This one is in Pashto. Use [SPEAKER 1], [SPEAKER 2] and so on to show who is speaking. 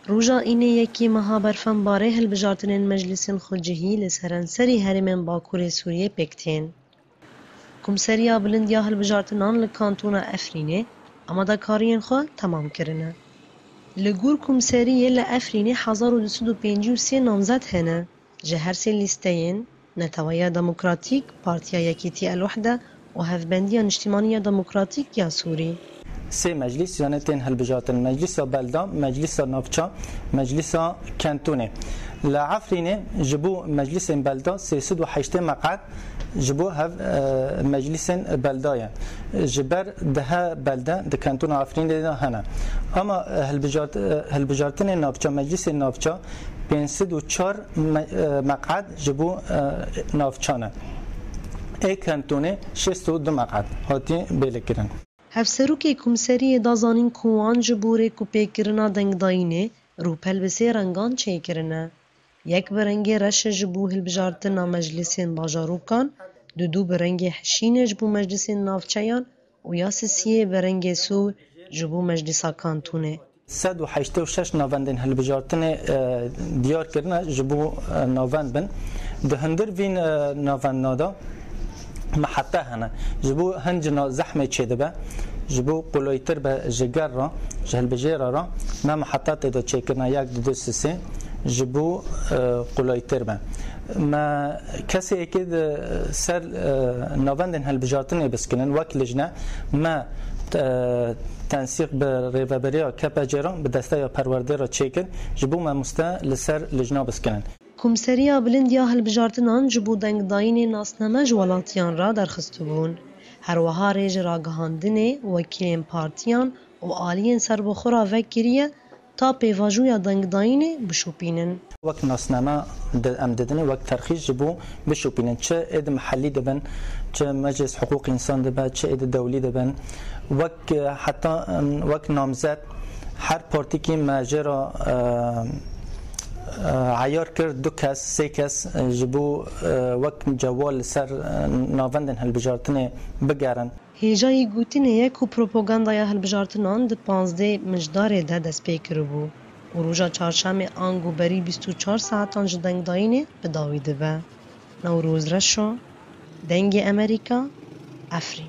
[SPEAKER 1] روژا اینه یکی مها برفن باره هلبجارتنین مجلسین خودجهی لسرانسری هرمین باکور سوریه پکتین. کمسریا بلندیا هلبجارتنان لکانتونا افرینه اما دا کارین خود تمام کرنه. لگور کمسریه لأفرینه 1253 نامزد هنه. جهر سی لیستین نتوایا دموکراتیک پارتیا یکیتی الوحده و هفبندیا نشتیمانیا دموکراتیک یا سوری.
[SPEAKER 2] سه مجلس يعني تين هالبجاتن مجلس بلدة مجلس نافشا مجلس كانتوني لعفرينه جبو مجلس بلدة سيسد وحيشتي مقعد جبو هف مجلس بلدة جبر ده بلدة ده كانتون عفرين ده هنا اما هالبجاتن نافشا مجلس نافشا بينسد وچار مقعد جبو نافشانه اي كانتوني شستو دو مقعد هاتي بيلكرن
[SPEAKER 1] هفسروکی کمسری دازانین کوان جبوره کوپی کرنا دنگداینه روپل بسی رنگان چه کرنه. یک برنگ رش جبو هلبجارتنا مجلسین باجاروکان، دو برنگ حشین جبو مجلسین نافچیان و یا سیه برنگ سو جبو مجلسا کانتونه.
[SPEAKER 2] 186 ناوندین هلبجارتن دیار کرنا جبو ناوند بن ده هندر وین ناوند نادا محطة هنا جبو هنجنا زحمة شدبة جبو قلويتر بجگر را جهل بجيرا را ما محطات اذا تشيكرنا ياك دو سسي جبو قلويتر با ما كسي اكيد سر نوفندن هالبجارتن بسكنن وك لجنة ما تنسيق بريفابريا كاباجيرا بدستا پرورده را تشيكن جبو ما مستا لسر لجنة بسكنن
[SPEAKER 1] کمسریا بلندیا هلبجارتنان جبو دنگداین ناسنامه جوالاتیان را درخستو بون. هر وها ریج را گهاندنه وکیلین پارتیان و آلین سر بخورا وکریه تا پیواجویا دنگداین بشوپینن.
[SPEAKER 2] وقت ناسنامه امدادنه وقت ترخیص جبو بشوپینن چه اد محلی دبن چه مجلس حقوق انسان دبن چه اد دولی دبن وقت حتی وقت نامزد هر پارتی که ماجرا عیار کرد دو کس سه کس جبو وقت جوال سر ناوندن هلبجارتنه بگرن
[SPEAKER 1] هیجای گوتینه یک و پروپاگاندای هلبجارتنان ده 15 مجدار ده دست پیکر بو و روژا چارشم آنگو بری 24 ساعتان جدنگ داینه بداویده به نوروز رشو دنگ امریکا افرین